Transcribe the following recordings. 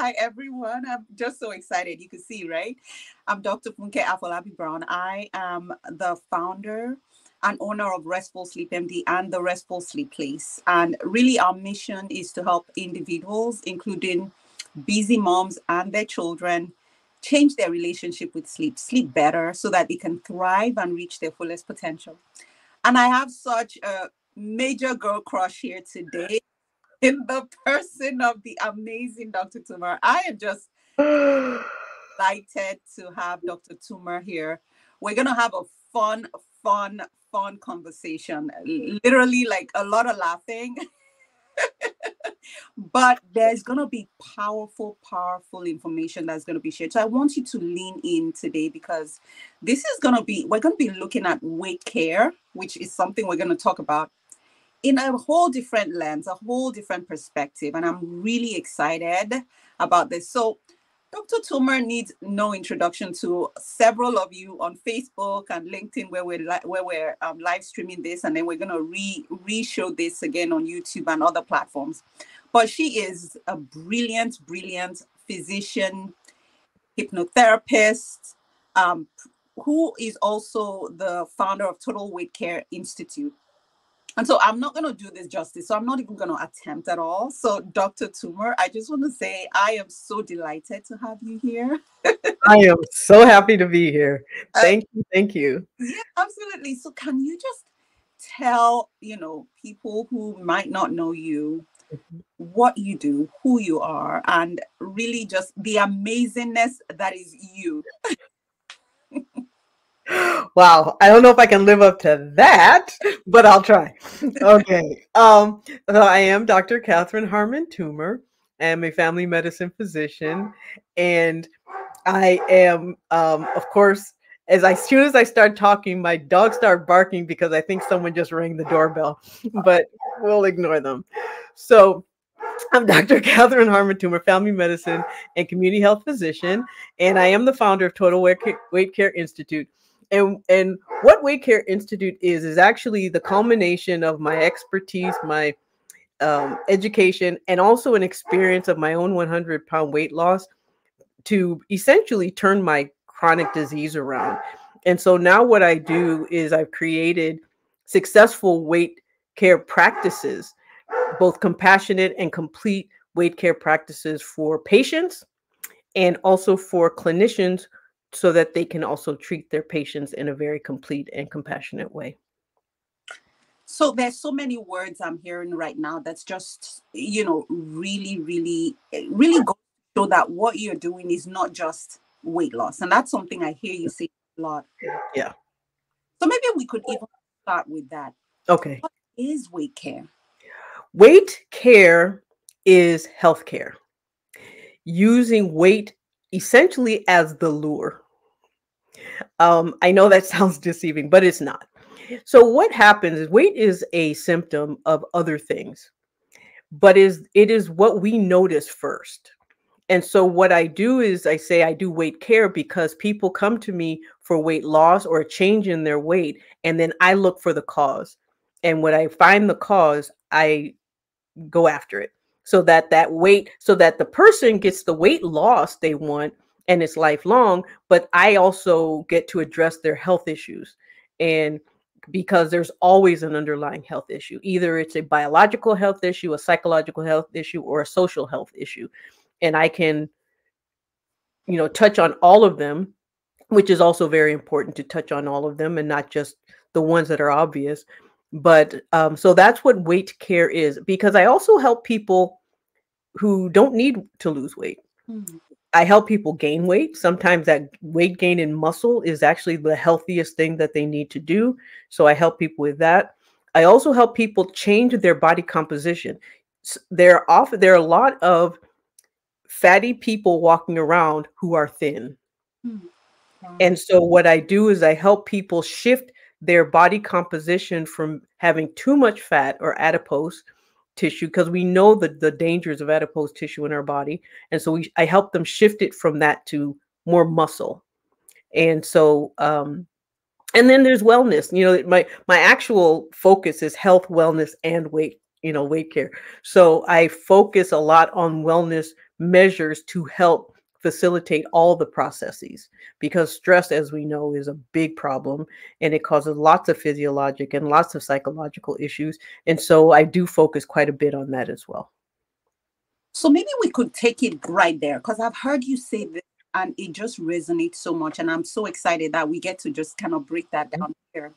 Hi, everyone. I'm just so excited. You can see, right? I'm Dr. Funke Afolabi Brown. I am the founder and owner of Restful Sleep MD and the Restful Sleep Place. And really, our mission is to help individuals, including busy moms and their children, change their relationship with sleep, sleep better so that they can thrive and reach their fullest potential. And I have such a major girl crush here today in the person of the amazing Dr. Toomer. I am just delighted to have Dr. Toomer here. We're going to have a fun, fun, fun conversation. Literally, like a lot of laughing. But there's going to be powerful, powerful information that's going to be shared. So I want you to lean in today because this is going to be, we're going to be looking at weight care, which is something we're going to talk about in a whole different lens, a whole different perspective. And I'm really excited about this. So Dr. Toomer needs no introduction to several of you on Facebook and LinkedIn where we're live streaming this. And then we're going to re-show this again on YouTube and other platforms. But she is a brilliant, brilliant physician, hypnotherapist, who is also the founder of Total Weight Care Institute. And so I'm not going to do this justice. So I'm not even going to attempt at all. So Dr. Toomer, I just want to say I am so delighted to have you here. I am so happy to be here. Thank you. Thank you. Yeah, absolutely. So can you just tell, people who might not know you, what you do, who you are, and really just the amazingness that is you? Wow. I don't know if I can live up to that, but I'll try. Okay. So I am Dr. Catherine Harmon Toomer. I am a family medicine physician, and I am, of course, as soon as I start talking, my dogs start barking because I think someone just rang the doorbell, but we'll ignore them. So I'm Dr. Catherine Harmon Toomer, family medicine and community health physician, and I am the founder of Total Weight Care Institute. And what Weight Care Institute is actually the culmination of my expertise, my education, and also an experience of my own 100-pound weight loss to essentially turn my chronic disease around. And so now what I do is I've created successful weight care practices, both compassionate and complete weight care practices for patients and also for clinicians so that they can also treat their patients in a very complete and compassionate way. So there's so many words I'm hearing right now that's just, really, really, really go to show that what you're doing is not just weight loss. And that's something I hear you say a lot. Yeah. So maybe we could even start with that. Okay. What is weight care? Weight care is healthcare, using weight essentially as the lure. I know that sounds deceiving, but it's not. So what happens is weight is a symptom of other things, but it is what we notice first. And so what I do is I say I do weight care because people come to me for weight loss or a change in their weight, and then I look for the cause. And when I find the cause, I go after it so that the person gets the weight loss they want and it's lifelong, but I also get to address their health issues. And because there's always an underlying health issue, either it's a biological health issue, a psychological health issue, or a social health issue. And I can, touch on all of them, which is also very important to touch on all of them and not just the ones that are obvious. But so that's what weight care is, because I also help people who don't need to lose weight. Mm-hmm. I help people gain weight. Sometimes that weight gain in muscle is actually the healthiest thing that they need to do. So I help people with that. I also help people change their body composition. There are a lot of fatty people walking around who are thin. Mm-hmm. Wow. And so what I do is I help people shift their body composition from having too much fat or adipose tissue, because we know the dangers of adipose tissue in our body. And so I help them shift it from that to more muscle. And so, and then there's wellness. My actual focus is health, wellness, and weight care. So I focus a lot on wellness measures to help facilitate all the processes, because stress, as we know, is a big problem, and it causes lots of physiologic and lots of psychological issues. And so I do focus quite a bit on that as well. So maybe we could take it right there because I've heard you say this and it just resonates so much. And I'm so excited that we get to just kind of break that Mhm. down here,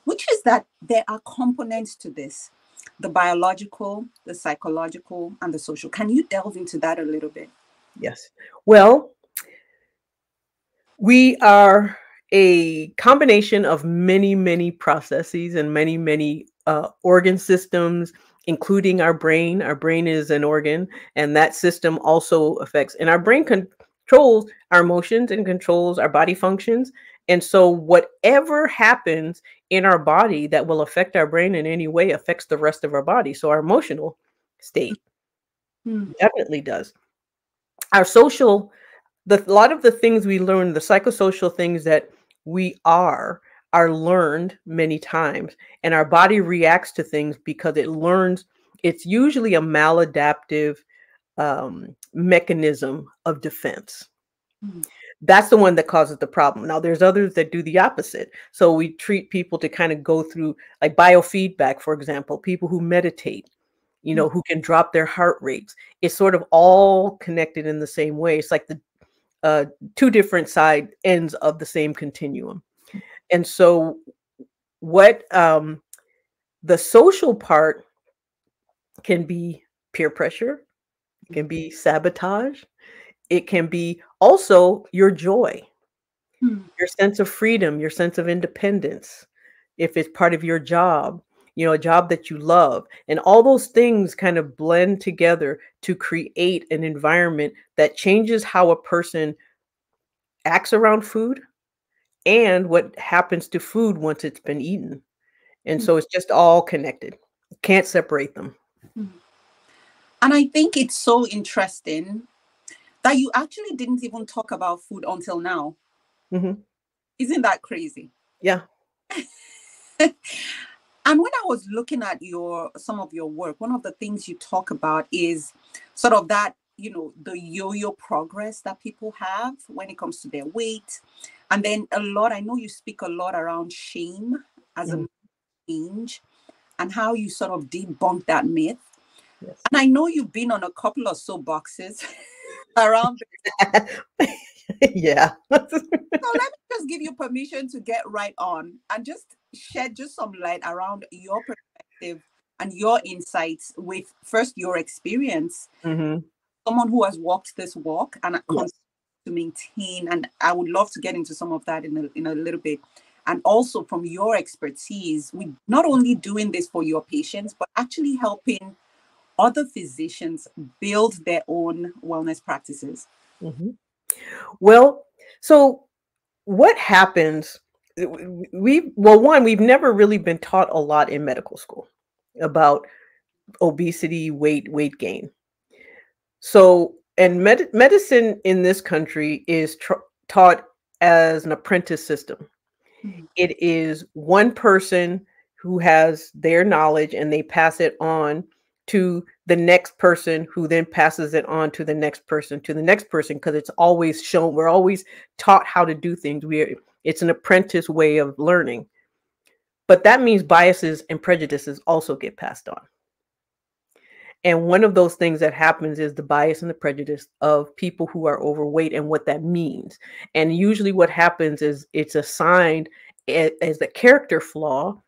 which is that there are components to this: the biological, the psychological, and the social. Can you delve into that a little bit? Yes. Well, we are a combination of many, many processes and many, many organ systems, including our brain. Our brain is an organ, and that system also affects, and our brain controls our emotions and controls our body functions. And so, whatever happens in our body that will affect our brain in any way affects the rest of our body. So, our emotional state Mm, definitely does. Our social, a lot of the things we learn, the psychosocial things that we are learned many times, and our body reacts to things because it learns. It's usually a maladaptive mechanism of defense. mm, That's the one that causes the problem. Now, there's others that do the opposite. So we treat people to kind of go through, like, biofeedback, for example, people who meditate, mm, who can drop their heart rates. It's sort of all connected in the same way. It's like the uh, two different side ends of the same continuum. And so, what the social part can be peer pressure, it can be sabotage, it can be also your joy, mm, your sense of freedom, your sense of independence, if it's part of your job, a job that you love. And all those things kind of blend together to create an environment that changes how a person acts around food and what happens to food once it's been eaten. And mm, so it's just all connected. Can't separate them. mm. And I think it's so interesting that you actually didn't even talk about food until now. Mhm. Isn't that crazy? Yeah. And when I was looking at your some of your work, one of the things you talk about is sort of that, the yo-yo progress that people have when it comes to their weight. And then a lot, I know you speak a lot around shame as a Mhm. change and how you sort of debunk that myth. Yes. And I know you've been on a couple of soapboxes around this. Yeah. So let me just give you permission to get right on and just shed just some light around your perspective and your insights with first your experience, Mhm. someone who has walked this walk and continues Yes. to maintain. And I would love to get into some of that in a little bit. And also from your expertise, we not only doing this for your patients, but actually helping other physicians build their own wellness practices. Mhm. Well, so what happens, one, we've never really been taught a lot in medical school about obesity, weight gain. So, and medicine in this country is taught as an apprentice system. Mhm, It is one person who has their knowledge and they pass it on to the next person who then passes it on to the next person to the next person, because it's always shown, we're always taught how to do things. It's an apprentice way of learning. But that means biases and prejudices also get passed on. And one of those things that happens is the bias and the prejudice of people who are overweight and what that means. And usually what happens is it's assigned as a character flaw,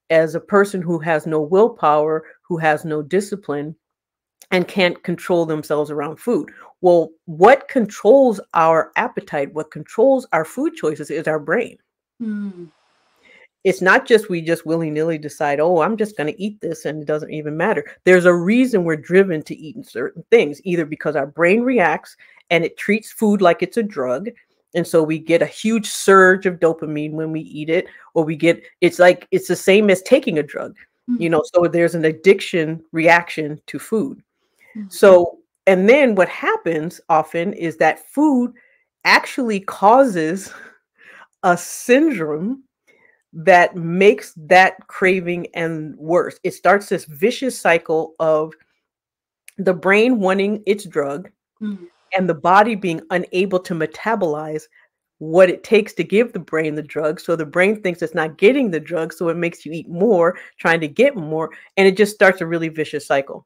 as a person who has no willpower, who has no discipline, and can't control themselves around food. Well, what controls our appetite, what controls our food choices is our brain. mm, It's not just we just willy-nilly decide, "Oh, I'm just gonna eat this," and it doesn't even matter. There's a reason we're driven to eat certain things, either because our brain reacts and it treats food like it's a drug, and so we get a huge surge of dopamine when we eat it, or it's the same as taking a drug, mm, so there's an addiction reaction to food. mm, So, and then what happens often is that food actually causes a syndrome that makes that craving and worse. It starts this vicious cycle of the brain wanting its drug, Mm. and the body being unable to metabolize what it takes to give the brain the drug. So the brain thinks it's not getting the drug, so it makes you eat more, trying to get more, and it just starts a really vicious cycle.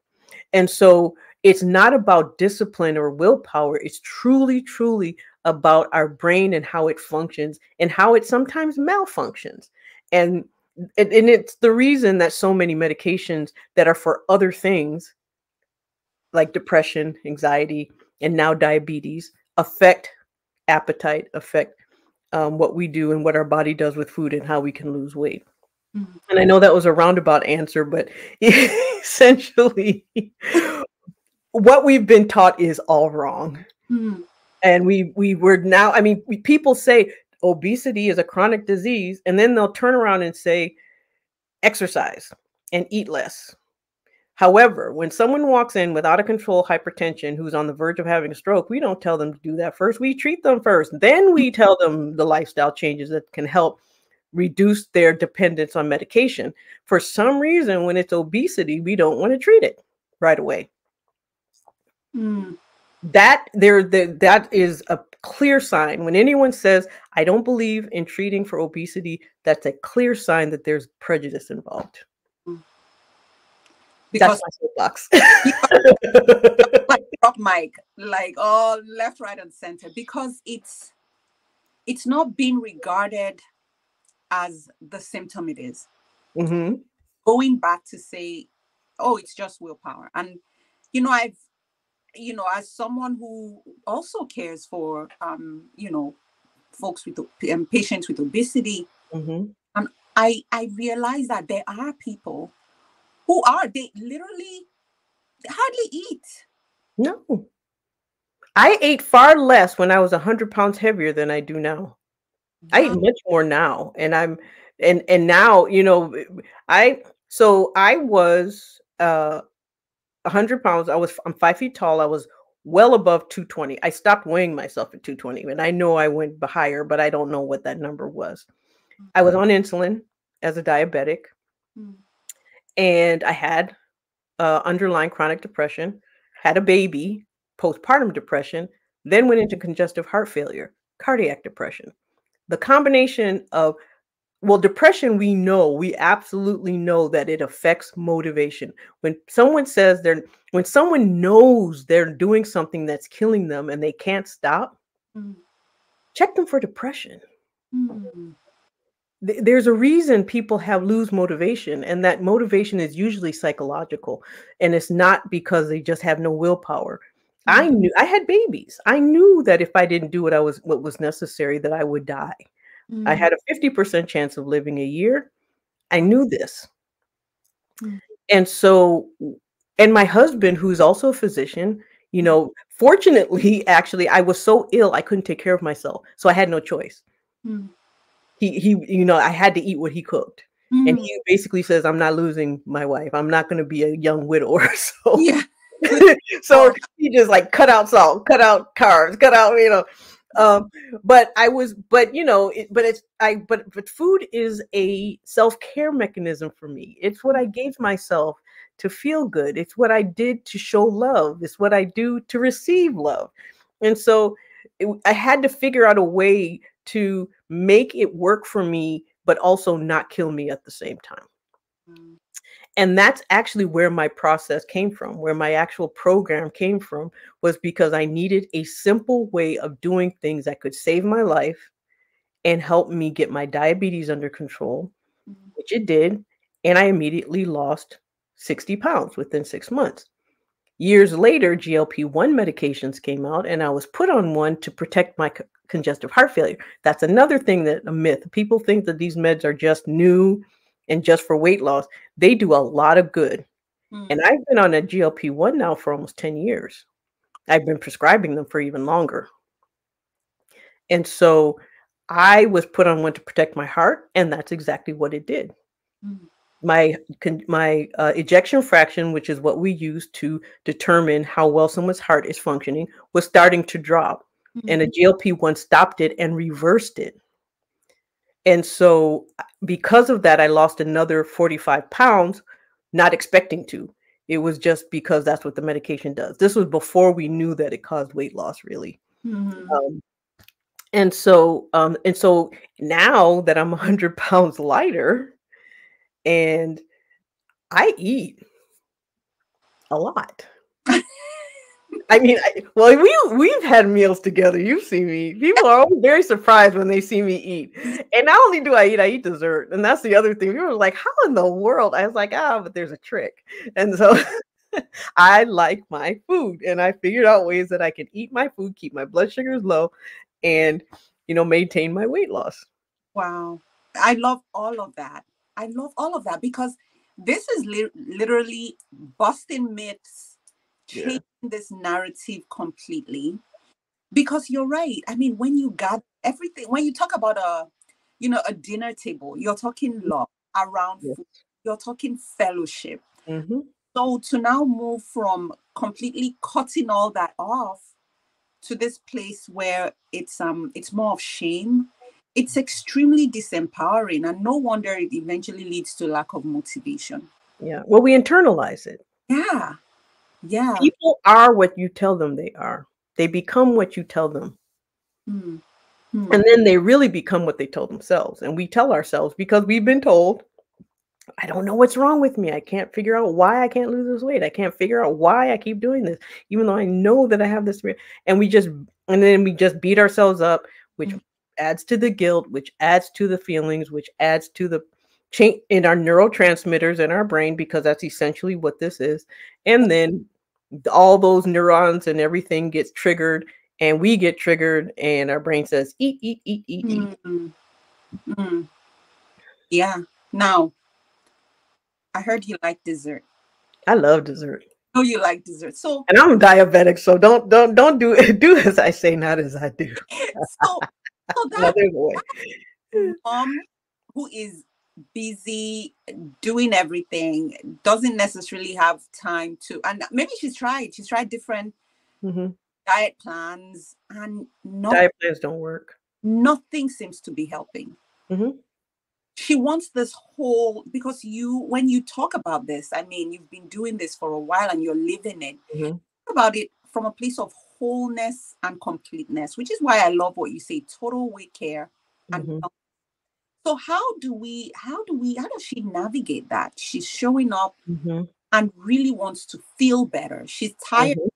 And so it's not about discipline or willpower. It's truly, truly about our brain and how it functions and how it sometimes malfunctions. And and it's the reason that so many medications that are for other things like depression, anxiety, and now diabetes affect appetite, affect what we do and what our body does with food and how we can lose weight. Mm. And I know that was a roundabout answer, but essentially, what we've been taught is all wrong. Mm. And we were now, I mean, people say obesity is a chronic disease, and then they'll turn around and say exercise and eat less. However, when someone walks in with out of control hypertension who's on the verge of having a stroke, we don't tell them to do that first. We treat them first. Then we tell them the lifestyle changes that can help reduce their dependence on medication. For some reason, when it's obesity, we don't want to treat it right away. Mm. That is a clear sign. When anyone says, I don't believe in treating for obesity, that's a clear sign that there's prejudice involved. Mm. That's Because my soapbox. like drop mic, like all left, right, and center, because it's not being regarded as the symptom it is. Hmm. Going back to say, oh, it's just willpower. And I've as someone who also cares for folks with patients with obesity, Hmm. and I realize that there are people who are they literally hardly eat. No. I ate far less when I was 100 pounds heavier than I do now. I eat Wow. much more now, and and now, I was 100 pounds. I'm 5 feet tall. I was well above 220. I stopped weighing myself at 220, and I know I went higher, but I don't know what that number was. I was on insulin as a diabetic, Mm. and I had underlying chronic depression, had a baby, postpartum depression, then went into congestive heart failure, cardiac depression. The combination of, well, depression, we absolutely know that it affects motivation. When someone knows they're doing something that's killing them and they can't stop, Mm. check them for depression. Mm. There's a reason people have lose motivation, and that motivation is usually psychological, and it's not because they just have no willpower. Mm. I knew I had babies. I knew that if I didn't do what was necessary, that I would die. I Mm. had a 50% chance of living a year. I knew this. Mm. And so, and my husband, who's also a physician, fortunately, actually, I was so ill, I couldn't take care of myself. So I had no choice. Mm. I had to eat what he cooked. And Mm. he basically says, I'm not losing my wife. I'm not going to be a young widower. So, Yeah. so he just like cut out salt, cut out carbs, cut out, but I was, but but food is a self-care mechanism for me. It's what I gave myself to feel good. It's what I did to show love. It's what I do to receive love. And so I had to figure out a way to make it work for me, but also not kill me at the same time. Mm. And that's actually where my process came from, where my actual program came from, was because I needed a simple way of doing things that could save my life and help me get my diabetes under control, Mm. which it did. And I immediately lost 60 pounds within 6 months. Years later, GLP-1 medications came out, and I was put on one to protect my congestive heart failure. That's another thing, that a myth. People think that these meds are just new and just for weight loss. They do a lot of good. And Mm. I've been on a GLP-1 now for almost 10 years. I've been prescribing them for even longer. And so I was put on one to protect my heart, and that's exactly what it did. Mm. My ejection fraction, which is what we use to determine how well someone's heart is functioning, was starting to drop, Mm. and a GLP-1 stopped it and reversed it. And so, because of that, I lost another 45 pounds, not expecting to. It was just because that's what the medication does. This was before we knew that it caused weight loss, really. Mm-hmm. Um, and so now that I'm 100 pounds lighter and I eat a lot. I mean, well, we've had meals together. You've seen me. People are always very surprised when they see me eat. And not only do I eat dessert. And that's the other thing. People were like, how in the world? I was like, but there's a trick. And so I like my food. And I figured out ways that I can eat my food, keep my blood sugars low, and maintain my weight loss. Wow. I love all of that. I love all of that because this is literally busting myths, Yeah. changing this narrative completely. Because you're right. I mean, when you got everything, when you talk about a dinner table, you're talking love around Yeah. food, you're talking fellowship. Mm-hmm. So to now move from completely cutting all that off to this place where it's more of shame, it's extremely disempowering, and no wonder it eventually leads to lack of motivation. Yeah. Well, we internalize it. Yeah. Yeah. People are what you tell them they are. They become what you tell them. Hmm. Hmm. And then they really become what they told themselves. And we tell ourselves because we've been told, I don't know what's wrong with me. I can't figure out why I can't lose this weight. I can't figure out why I keep doing this, even though I know that I have this. And then we just beat ourselves up, which adds to the guilt, which adds to the feelings, which adds to the change in our neurotransmitters in our brain, because that's essentially what this is. And then all those neurons and everything gets triggered, and we get triggered, and our brain says, eat, eat, eat, eat, eat. Hmm. Hmm. Yeah. Now, I heard you like dessert. I love dessert. Oh, you like dessert. So, And I'm diabetic, so don't do as I say, not as I do. so, so No, that there's a way. mom who is busy doing everything doesn't necessarily have time to, and maybe she's tried different Mhm. diet plans, and Diet plans don't work. nothing seems to be helping. Mhm. She wants this whole, because when you talk about this, I mean, you've been doing this for a while and you're living it. Mhm. Talk about it from a place of wholeness and completeness, which is why I love what you say, total weight care and Mhm. health. So how does she navigate that? She's showing up Mhm. and really wants to feel better. She's tired. Mhm.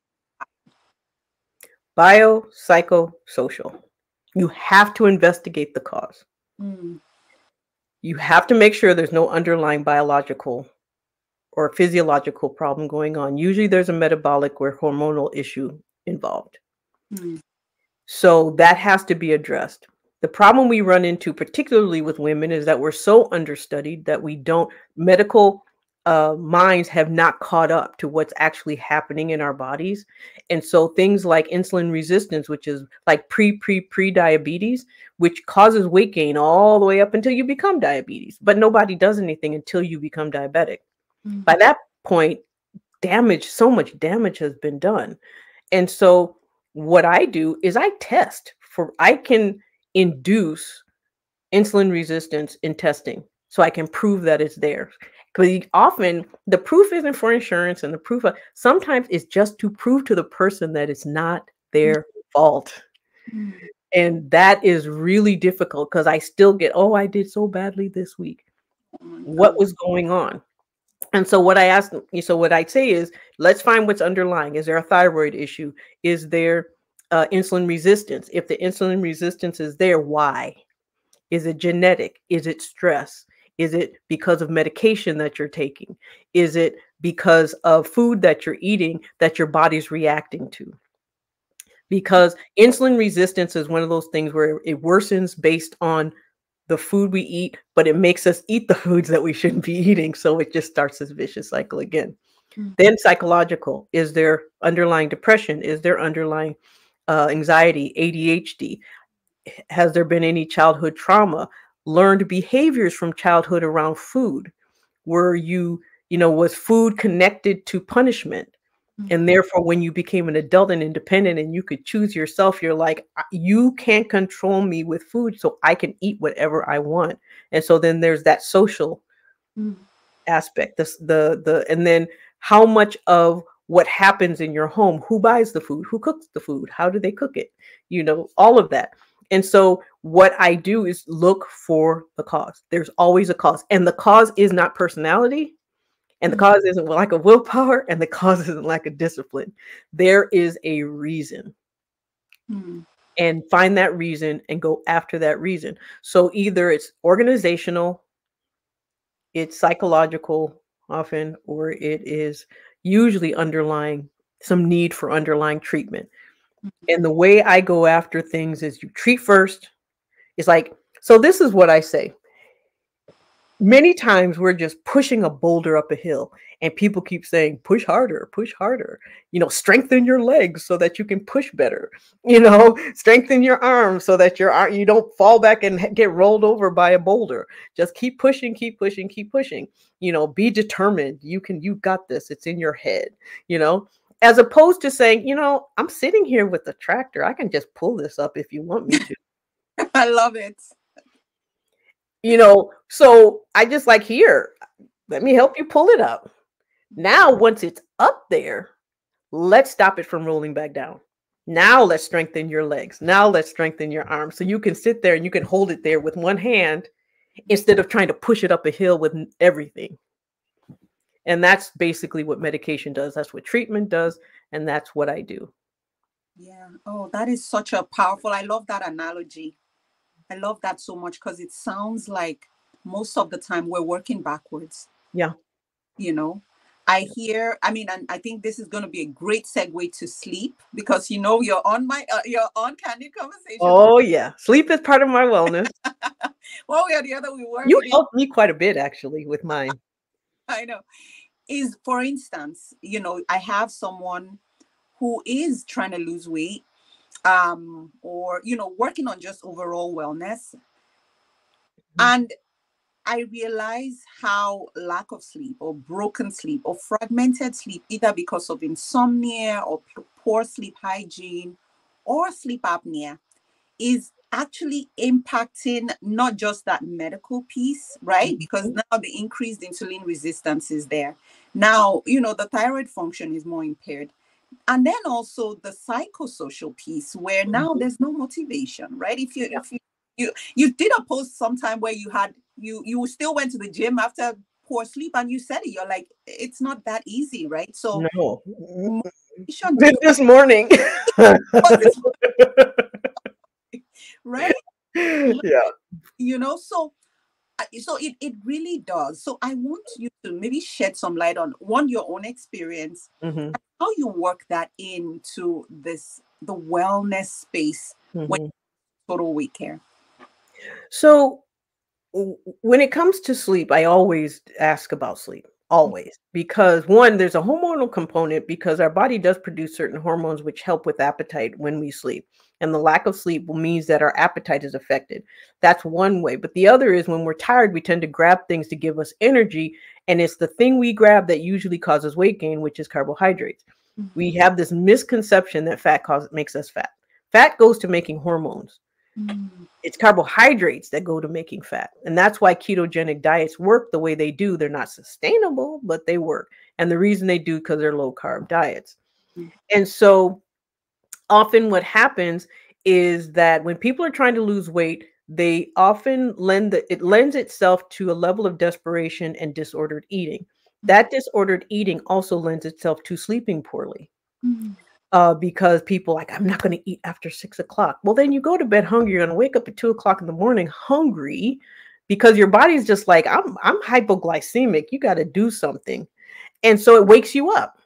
Bio, psycho, social. You have to investigate the cause. Mm, You have to make sure there's no underlying biological or physiological problem going on. Usually there's a metabolic or hormonal issue involved. mm, So that has to be addressed. The problem we run into, particularly with women, is that we're so understudied that we don't, medical minds have not caught up to what's actually happening in our bodies. And so things like insulin resistance, which is like pre diabetes, which causes weight gain all the way up until you become diabetes. But nobody does anything until you become diabetic. mm, By that point, so much damage has been done. And so what I do is I can induce insulin resistance in testing so I can prove that it's there. Because often the proof isn't for insurance, and sometimes it's just to prove to the person that it's not mm, their fault. mm. And that is really difficult because I still get, oh, I did so badly this week. Oh my What God. was going on? And so what I say is, let's find what's underlying. Is there a thyroid issue? Is there insulin resistance? If the insulin resistance is there, why? Is it genetic? Is it stress? Is it because of medication that you're taking? Is it because of food that you're eating that your body's reacting to? Because insulin resistance is one of those things where it worsens based on the food we eat, but it makes us eat the foods that we shouldn't be eating. So it just starts this vicious cycle again. Mm, Then psychological. Is there underlying depression? Is there underlying anxiety, ADHD? Has there been any childhood trauma? Learned behaviors from childhood around food? Were was food connected to punishment? mm, And therefore, when you became an adult and independent and you could choose yourself, you're like, You can't control me with food, so I can eat whatever I want." And so then there's that social mm, aspect. And then how much of what happens in your home, who buys the food, who cooks the food, how do they cook it, all of that. And so what I do is look for the cause. There's always a cause, and the cause is not personality, and the Mm, cause isn't lack of willpower, and the cause isn't lack of discipline. There is a reason, mm, and find that reason and go after that reason. So either it's organizational, it's psychological often, or it is usually underlying some need for underlying treatment. mm. And the way I go after things is you treat first. It's like, so this is what I say. Many times we're just pushing a boulder up a hill, and people keep saying, push harder, strengthen your legs so that you can push better, strengthen your arms so that you don't fall back and get rolled over by a boulder. Just keep pushing, keep pushing, keep pushing. Be determined. You got this. It's in your head, as opposed to saying, I'm sitting here with the tractor. I can just pull this up if you want me to. I love it. So I just like, here, let me help you pull it up. Now, once it's up there, let's stop it from rolling back down. Now let's strengthen your legs. Now let's strengthen your arms. So you can sit there and you can hold it there with one hand instead of trying to push it up a hill with everything. And that's basically what medication does. That's what treatment does. And that's what I do. Yeah. Oh, that is such a powerful. I love that analogy. I love that so much because it sounds like most of the time we're working backwards, Yeah. you know. I mean, and I think this is going to be a great segue to sleep because you're on Candid Conversations. Oh, yeah. Sleep is part of my wellness. One way or the other, we work You it in. helped me quite a bit, actually, with mine. I know. Is for instance, I have someone who is trying to lose weight, or working on just overall wellness. Mhm. And I realize how lack of sleep or broken sleep or fragmented sleep, either because of insomnia or poor sleep hygiene or sleep apnea, is actually impacting not just that medical piece, right? Because Mhm. now the increased insulin resistance is there. Now, the thyroid function is more impaired. And then also the psychosocial piece where now Mhm. there's no motivation, right? If you Yeah. if you you did a post sometime where you still went to the gym after poor sleep, and you said it, you're like, it's not that easy, right? So No. motivation Did do this morning. right. Yeah. So it really does. So I want you to maybe shed some light on one, your own experience, Mhm. how you work that into the wellness space when Mhm. total weight care. So when it comes to sleep, I always ask about sleep, always, because one, there's a hormonal component because our body does produce certain hormones which help with appetite when we sleep. And the lack of sleep means that our appetite is affected. That's one way. But the other is when we're tired, we tend to grab things to give us energy. And it's the thing we grab that usually causes weight gain, which is carbohydrates. We Mhm. have this misconception that makes us fat. Fat goes to making hormones. Mm, It's carbohydrates that go to making fat. And that's why ketogenic diets work the way they do. They're not sustainable, but they work. And the reason they do because they're low carb diets. mm, And so often what happens is that when people are trying to lose weight, they often it lends itself to a level of desperation and disordered eating. mm, That disordered eating also lends itself to sleeping poorly, mm. because people like, I'm not going to eat after 6 o'clock. Well, then you go to bed hungry. You're going to wake up at 2 o'clock in the morning hungry because your body's just like, I'm hypoglycemic. You got to do something. And so it wakes you up.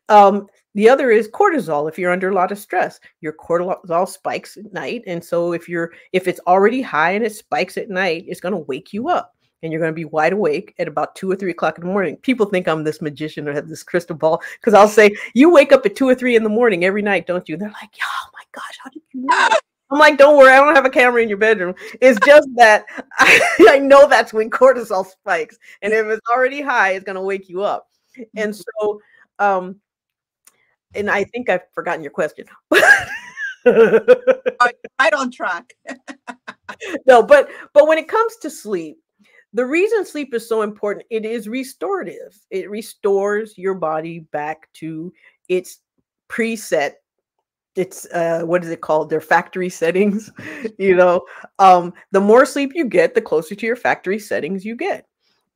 Um, the other is cortisol. If you're under a lot of stress, your cortisol spikes at night. And so if it's already high and it spikes at night, it's going to wake you up. And you're going to be wide awake at about 2 or 3 o'clock in the morning. People think I'm this magician or have this crystal ball because I'll say, you wake up at 2 or 3 in the morning every night, don't you? They're like, oh my gosh, how did you know? I'm like, don't worry, I don't have a camera in your bedroom. It's just that I know that's when cortisol spikes. And Yeah. if it's already high, it's going to wake you up. And Mhm. so, um, and I think I've forgotten your question. All right, right on track. No, but when it comes to sleep, The reason sleep is so important, it is restorative. It restores your body back to its preset, it's what is it called, their factory settings. you know the more sleep you get, the closer to your factory settings you get.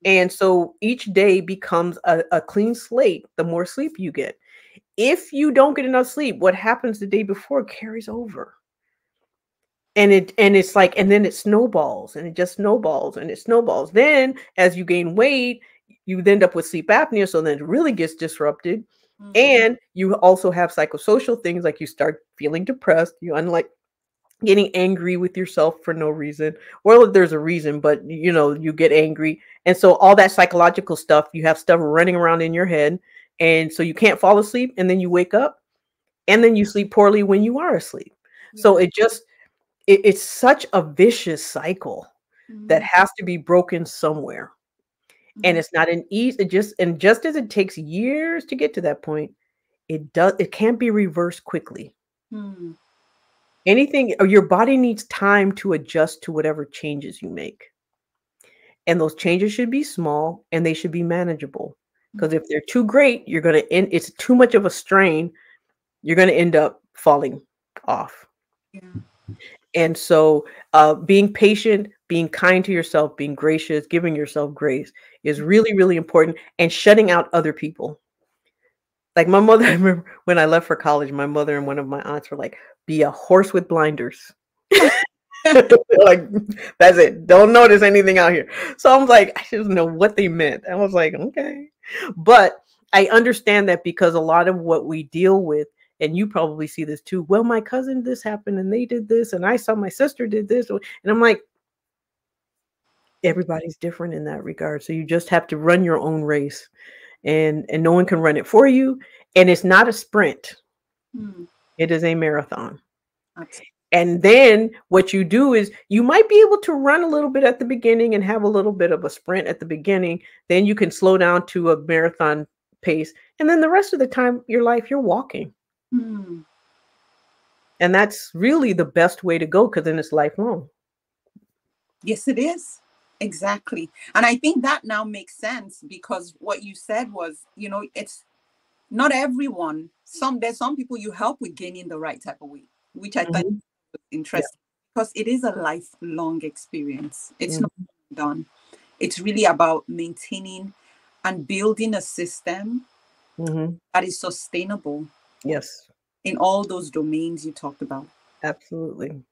And so each day becomes a clean slate the more sleep you get. If you don't get enough sleep, what happens the day before carries over. And it's like, and then it snowballs, and it just snowballs, and it snowballs. Then as you gain weight, you end up with sleep apnea, so then it really gets disrupted. Mm. And you also have psychosocial things, like you start feeling depressed, you unlike getting angry with yourself for no reason. Well, there's a reason, but you get angry. And so all that psychological stuff, you have stuff running around in your head, and so you can't fall asleep, and then you wake up, and then you sleep poorly when you are asleep. So Yeah. it's such a vicious cycle that Mm. has to be broken somewhere. And Mm. it's not an easy, just as it takes years to get to that point, it can't be reversed quickly. Mm. Anything, or your body needs time to adjust to whatever changes you make. And those changes should be small, and they should be manageable. Because if they're too great, you're going to end, it's too much of a strain, you're going to end up falling off. Yeah. And so, being patient, being kind to yourself, being gracious, giving yourself grace is really, really important, and shutting out other people. Like my mother, I remember when I left for college, my mother and one of my aunts were like, be a horse with blinders. Like, that's it. Don't notice anything out here. So I'm like, I just know what they meant. I was like, okay. But I understand that, because a lot of what we deal with, and you probably see this too. Well, my cousin, this happened, and they did this, and I saw my sister did this. And I'm like, everybody's different in that regard. So you just have to run your own race, and no one can run it for you. And it's not a sprint. Mm. It is a marathon. Absolutely. And then what you do is, you might be able to run a little bit at the beginning and have a little bit of a sprint at the beginning. Then you can slow down to a marathon pace. And then the rest of the time, your life, you're walking. Mm. And that's really the best way to go, because then it's lifelong. Yes, it is. Exactly. And I think that now makes sense, because what you said was, it's not everyone. There's some people you help with gaining the right type of weight, which I think Mhm. is Yeah. interesting, because it is a lifelong experience. It's not Mhm. done. It's really about maintaining and building a system Mhm. that is sustainable Yes, in all those domains you talked about. absolutely.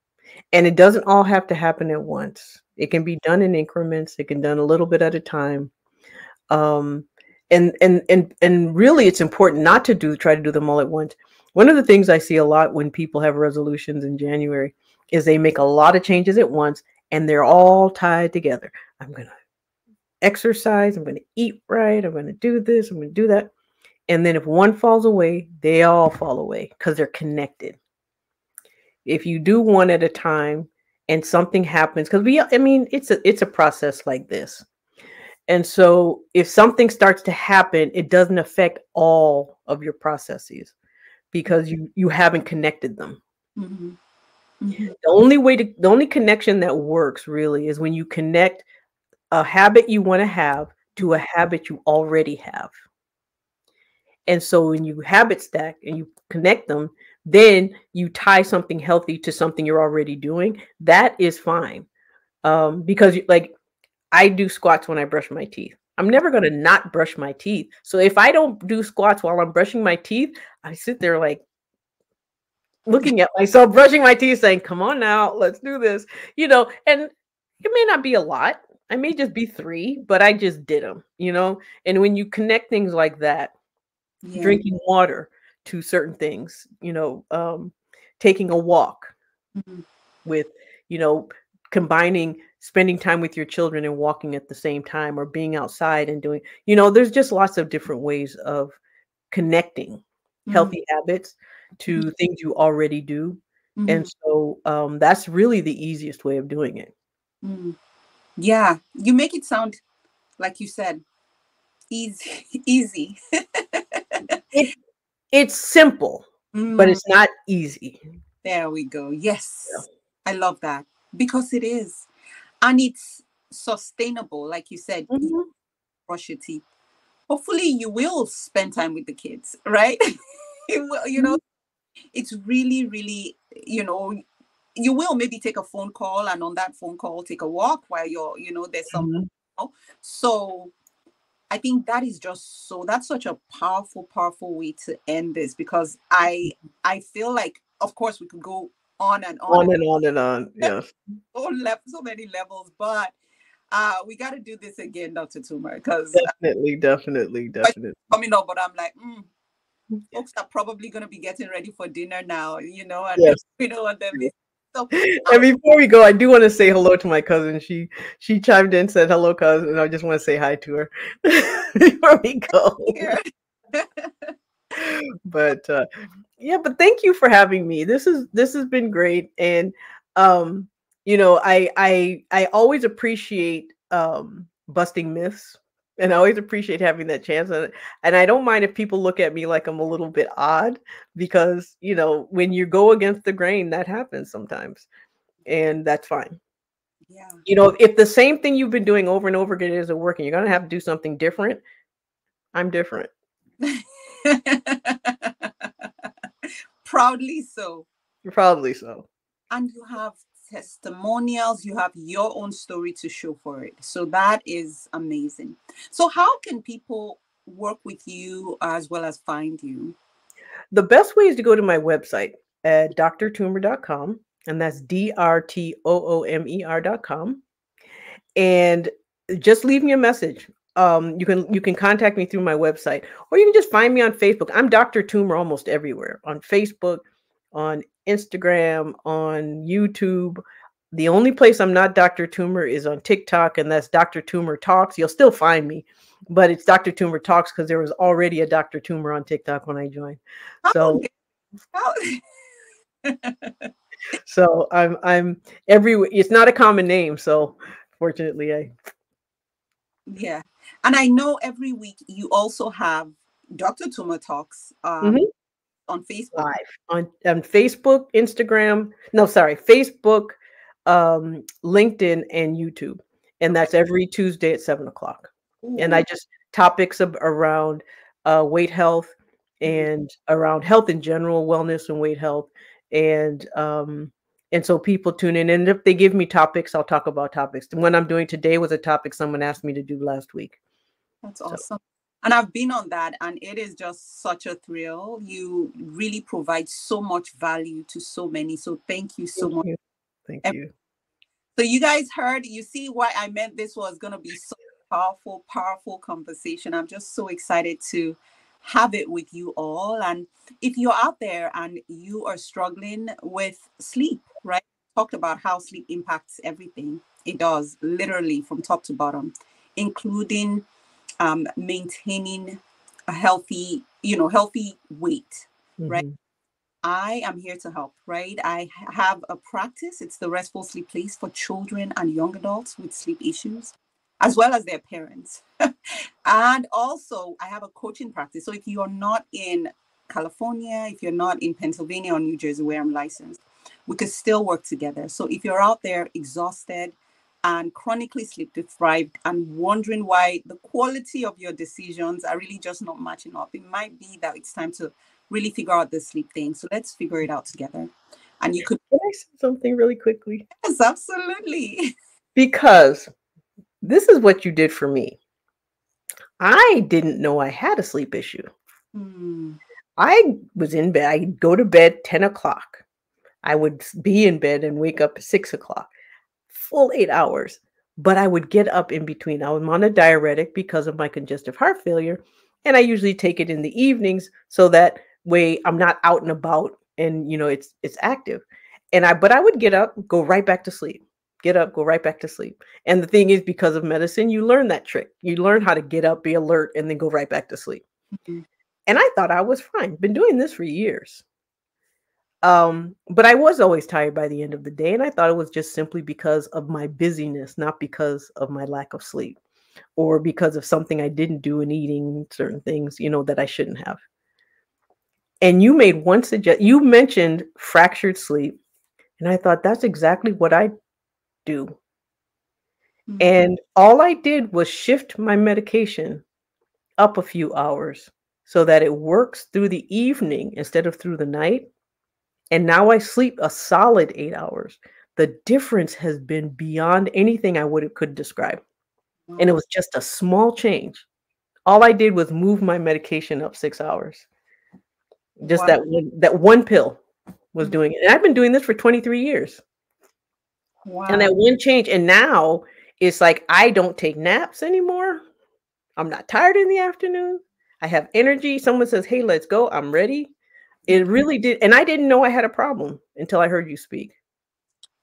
And it doesn't all have to happen at once. It can be done in increments. It can done a little bit at a time. Um, and really, it's important not to try to do them all at once. One of the things I see a lot when people have resolutions in January is they make a lot of changes at once, and they're all tied together. I'm going to exercise. I'm going to eat right. I'm going to do this. I'm going to do that. And then if one falls away, they all fall away, because they're connected. If you do one at a time and something happens, because I mean, it's a process like this. And so if something starts to happen, it doesn't affect all of your processes, because you haven't connected them. Hmm. Hmm. The only connection that works really is when you connect a habit you want to have to a habit you already have. And so when you habit stack and you connect them, then you tie something healthy to something you're already doing. That is fine. Because like, I do squats when I brush my teeth. I'm never going to not brush my teeth. So if I don't do squats while I'm brushing my teeth, I sit there like looking at myself, brushing my teeth, saying, come on now, let's do this. And it may not be a lot. I may just be 3, but I just did them. And when you connect things like that, Yeah. drinking water to certain things, taking a walk Hmm. with, you know, combining spending time with your children and walking at the same time, or being outside and doing, there's just lots of different ways of connecting Hmm. healthy habits to things you already do. And Hmm. so that's really the easiest way of doing it. Hmm. Yeah. You make it sound, like you said, easy. Easy. It it's simple, but Mm. it's not easy. There we go. Yeah. Yes. I love that, because it is. And it's sustainable, like you said, you Mhm. brush your teeth. Hopefully, you will spend time with the kids, right? Mhm. It's really, really, you will maybe take a phone call, and on that phone call, take a walk while there's some. Mhm. So I think that is just so that's such a powerful, powerful way to end this, because I feel like, of course, we could go on and on On and and on and on. Yes. so many levels, but we got to do this again, Dr. Toomer, because Definitely, definitely, definitely. coming up, but I'm like, folks are probably going to be getting ready for dinner now, and Yes. we don't want them. So, And before we go, I do want to say hello to my cousin. She chimed in, said hello, cousin, and I just want to say hi to her before we go. here. But yeah, but thank you for having me. This has been great, and um, I always appreciate busting myths, and I always appreciate having that chance. And I don't mind if people look at me like I'm a little bit odd, because when you go against the grain, that happens sometimes, and that's fine. Yeah. If the same thing you've been doing over and over again isn't working, you're gonna have to do something different. I'm different. Proudly so. Probably so. And you have testimonials, you have your own story to show for it. So that is amazing. So, how can people work with you as well as find you? The best way is to go to my website at drtoomer.com, and that's drtoomer.com, and just leave me a message. You can contact me through my website, or you can just find me on Facebook. I'm Dr. Toomer almost everywhere, on Facebook, on Instagram, on YouTube. The only place I'm not Dr. Toomer is on TikTok, and that's Dr. Toomer Talks. You'll still find me, but it's Dr. Toomer Talks because there was already a Dr. Toomer on TikTok when I joined. How, So how I'm everywhere. It's not a common name, so fortunately I yeah. And I know every week you also have Dr. Tuma Talks Mhm. on Facebook. Live on Facebook, Instagram. No, sorry, Facebook, LinkedIn, and YouTube, and Okay. that's every Tuesday at 7 o'clock. And Ooh. I just topics around weight health, Mhm. and around health in general, wellness and weight health, and so people tune in. And if they give me topics, I'll talk about topics. The one I'm doing today was a topic someone asked me to do last week. That's So awesome. And I've been on that, and it is just such a thrill. You really provide so much value to so many. So thank you so thank much. you, thank you. So you guys heard, you see why I meant this was going to be so powerful, powerful conversation. I'm just so excited to have it with you all. And if you're out there and you are struggling with sleep, right? Talked about how sleep impacts everything. It does, literally from top to bottom, including maintaining a healthy weight, right? Mhm. I am here to help, right? I have a practice. It's the Restful Sleep Place for children and young adults with sleep issues, as well as their parents. And also, I have a coaching practice. So if you're not in California, if you're not in Pennsylvania or New Jersey, where I'm licensed, we could still work together. So if you're out there exhausted and chronically sleep deprived and wondering why the quality of your decisions are really just not matching up, it might be that it's time to really figure out the sleep thing. So let's figure it out together. And you could, Can I say something really quickly? yes, absolutely. Because this is what you did for me. I didn't know I had a sleep issue. Hmm. I was in bed. I'd go to bed 10 o'clock. I would be in bed and wake up at 6 o'clock, full 8 hours. But I would get up in between. I was on a diuretic because of my congestive heart failure. And I usually take it in the evenings so that way I'm not out and about, and it's active. But I would get up, go right back to sleep. Get up, go right back to sleep. And the thing is, because of medicine, you learn that trick. You learn how to get up, be alert, and then go right back to sleep. Mhm. And I thought I was fine. Been doing this for years. But I was always tired by the end of the day, and I thought it was just simply because of my busyness, not because of my lack of sleep, or because of something I didn't do in eating certain things, that I shouldn't have. And you made one you mentioned fractured sleep, and I thought that's exactly what I do. Mhm. And all I did was shift my medication up a few hours so that it works through the evening instead of through the night. And now I sleep a solid 8 hours. The difference has been beyond anything I could describe. And it Wow. was just a small change. All I did was move my medication up 6 hours. Just Wow. that one pill was Mhm. doing it. And I've been doing this for 23 years. And Wow. that one change, and now it's like I don't take naps anymore. I'm not tired in the afternoon. I have energy. Someone says, "Hey, let's go." I'm ready. It really did, and I didn't know I had a problem until I heard you speak.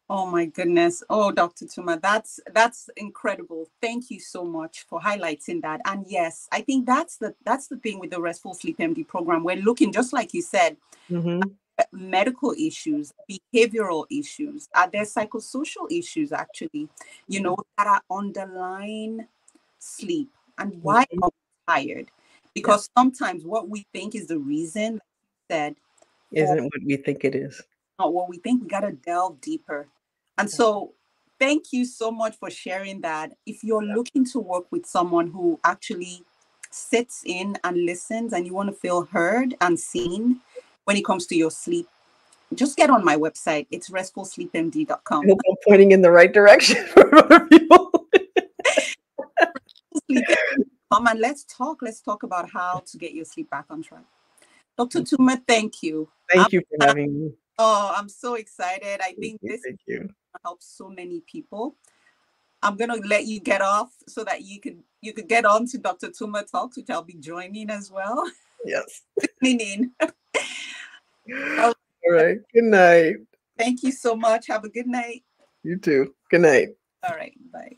Oh my goodness. Oh, Dr. Tuma, that's incredible. Thank you so much for highlighting that. And yes, I think that's the thing with the Restful Sleep MD program. We're looking, just like you said, Mhm. at medical issues, behavioral issues, are there psychosocial issues actually, that are underlying sleep, and why Mhm. are we tired? Yeah. Because sometimes what we think is the reason, like you said, for Isn't what we think it is. not what we think. We got to delve deeper. And Yeah. so, thank you so much for sharing that. If you're looking to work with someone who actually sits in and listens, and you want to feel heard and seen when it comes to your sleep, just get on my website. It's I restfulsleepmd.com. hope I'm pointing in the right direction for other people. Sleepmd.com, and let's talk about how to get your sleep back on track. Dr. Tuma, thank you. I'm, Thank you for having me. I'm so excited. I Thank think you, this is thank you. going to help so many people. I'm gonna let you get off so that you could get on to Dr. Tuma Talks, which I'll be joining as well. Yes. Listening in. Oh, Alright, good night. thank you so much. Have a good night. You too. Good night. All right, bye.